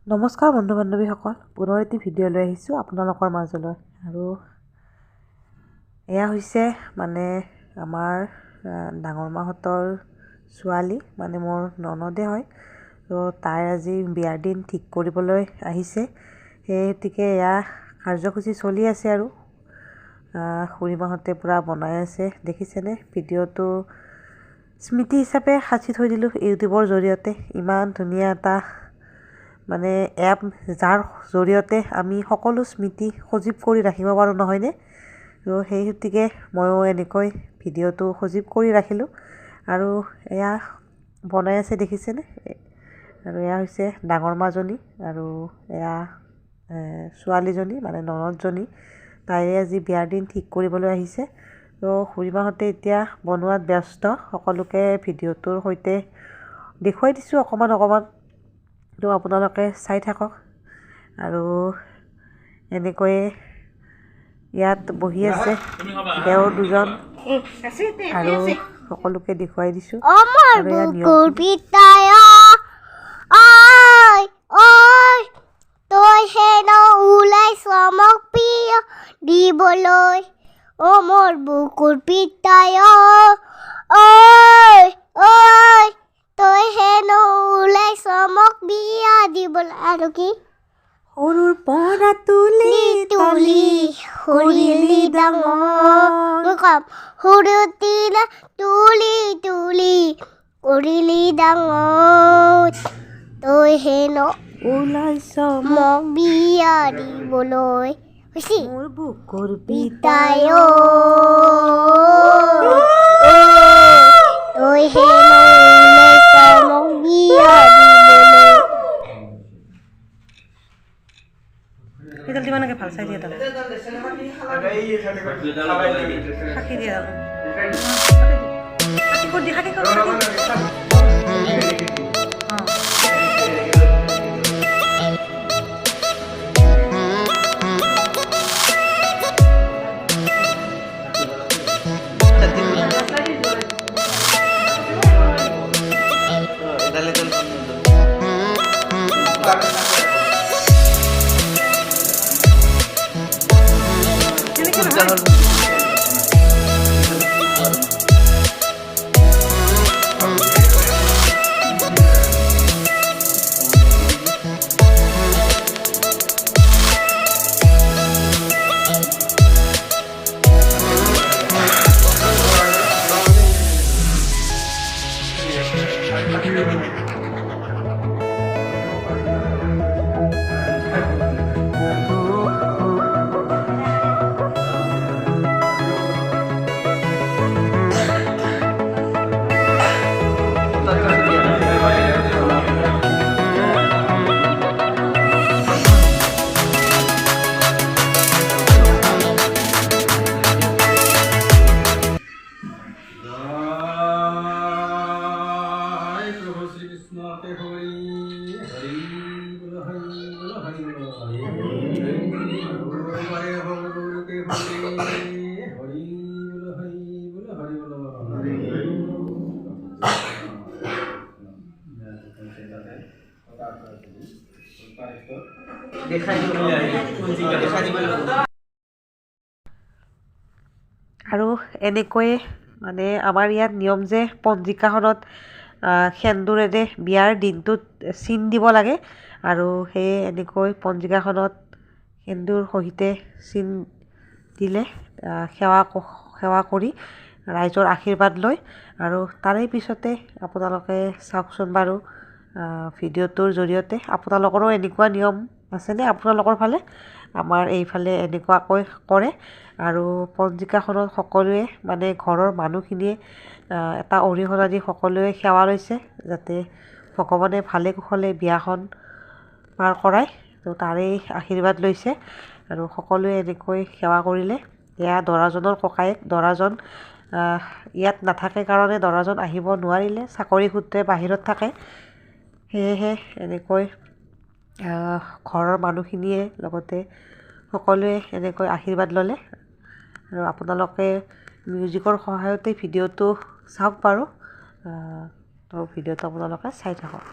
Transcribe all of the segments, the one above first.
নমস্কাৰ বন্ধু বান্ধৱীসকল, পুনৰ এটি ভিডিঅ' লৈ আহিছোঁ আপোনালোকৰ মাজলৈ। আৰু এয়া হৈছে আমাৰ ডাঙৰ মাহঁতৰ ছোৱালী, মোৰ ননদে হয়। তো তাইৰ আজি বিয়াৰ দিন ঠিক কৰিবলৈ আহিছে, সেই হেতুকে এয়া কাৰ্যসূচী চলি আছে। আৰু খুৰীমাহঁতে পূৰা বনাই আছে, দেখিছেনে? ভিডিঅ'টো স্মৃতি হিচাপে সাঁচি থৈ দিলোঁ ইউটিউবৰ জৰিয়তে। ইমান ধুনীয়া এটা এপ, যাৰ জৰিয়তে আমি সকলো স্মৃতি সজীৱ কৰি ৰাখিব পাৰোঁ, নহয়নে? তো সেই হেতুকে ময়ো এনেকৈ ভিডিঅ'টো সজীৱ কৰি ৰাখিলোঁ। আৰু এয়া বনাই আছে, দেখিছেনে? আৰু এয়া হৈছে ডাঙৰ মাজনী, আৰু এয়া ছোৱালীজনী ননদজনী। তাইৰে আজি বিয়াৰ দিন ঠিক কৰিবলৈ আহিছে। তো খুৰীমাহঁতে এতিয়া বনোৱাত ব্যস্ত। সকলোকে ভিডিঅ'টোৰ সৈতে দেখুৱাই দিছোঁ অকণমান। তো আপোনালোকে চাই থাকক। আৰু এনেকৈয়ে ইয়াত বহি আছে দেওৰ দুজন, আৰু সকলোকে দেখুৱাই দিছোঁ। আৰু ইয়াত তই হেন ওলাইছ মোক প্ৰিয় দিবলৈ, মোৰ বুকুৰ পিতায়। তই হেন ওলাইছ মোক বিয়া দিবলৈ। আৰু কি? সৰুৰ পৰা তুলি কৰিলি ডাঙৰ। সৰুতিলা তুলি কৰিলি ডাঙৰ। তই হেন ওলাইছ মোক বিয়া দিবলৈ, মোৰ বুকুৰ পিতায়। তই হেন ওলাইছ মোক বিয়া দিবলৈ। সেইডাল দিমানকে ভাল চাই দিয়ে তালে সাকি দিয়ে আৰু এনেকৈয়ে আমাৰ ইয়াত নিয়ম যে পঞ্জিকাখনত সেন্দুৰেৰে বিয়াৰ দিনটোত চিন দিব লাগে। আৰু সেয়ে এনেকৈ পঞ্জিকাখনত সেন্দুৰ সহিতে চিন দিলে সেৱা কৰি ৰাইজৰ আশীৰ্বাদ লয়। আৰু তাৰে পিছতে আপোনালোকে চাওকচোন বাৰু ভিডিঅ'টোৰ জৰিয়তে। আপোনালোকৰো এনেকুৱা নিয়ম আছেনে আপোনালোকৰ ফালে? আমাৰ এইফালে এনেকুৱাকৈ কৰে। আৰু পঞ্জিকাখনত সকলোৱে ঘৰৰ মানুহখিনিয়ে এটা অৰিহণা দি সকলোৱে সেৱা লৈছে, যাতে ভগৱানে ভালে কুশলে বিয়াখন পাৰ কৰায়। তো তাৰেই আশীৰ্বাদ লৈছে। আৰু সকলোৱে এনেকৈ সেৱা কৰিলে। এয়া দৰাজনৰ ককায়েক। দৰাজন ইয়াত নাথাকে কাৰণে দৰাজন আহিব নোৱাৰিলে, চাকৰি সূত্ৰে বাহিৰত থাকে। সেয়েহে এনেকৈ ঘৰৰ মানুহখিনিয়ে লগতে সকলোৱে এনেকৈ আশীৰ্বাদ ল'লে। আৰু আপোনালোকে মিউজিকৰ সহায়তে ভিডিঅ'টো চাওক বাৰু। তো ভিডিঅ'টো আপোনালোকে চাই থাকক।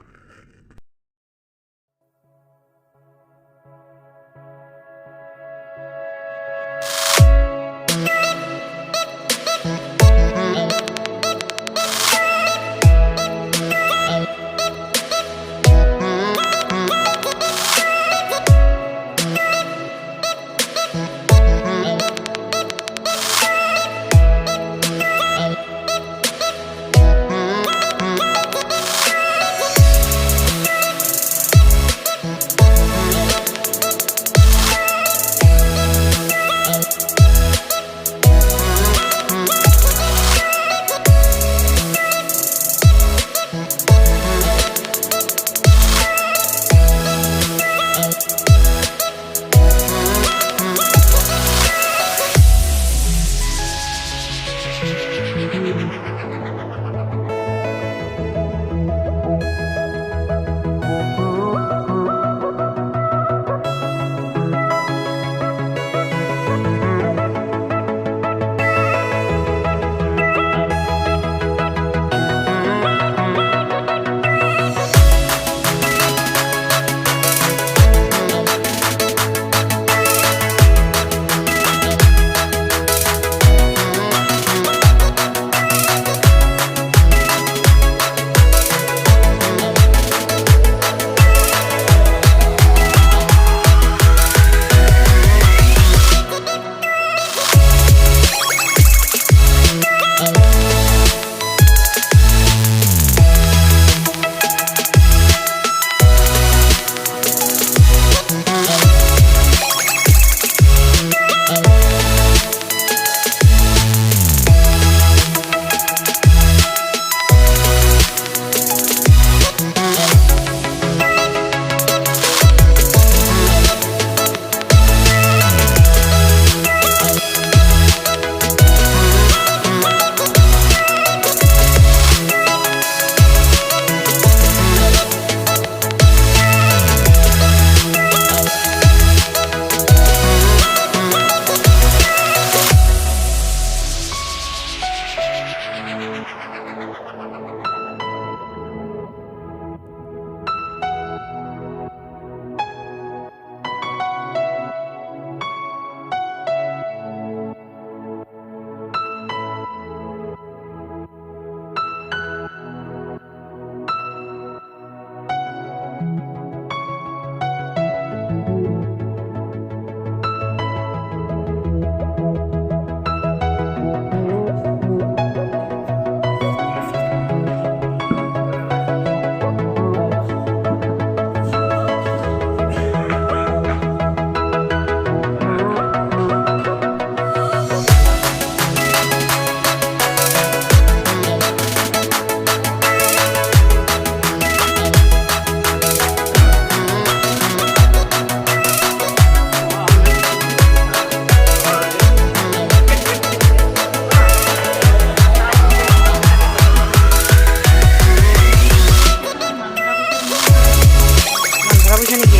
বুজিছা নেকি?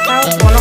চাওঁ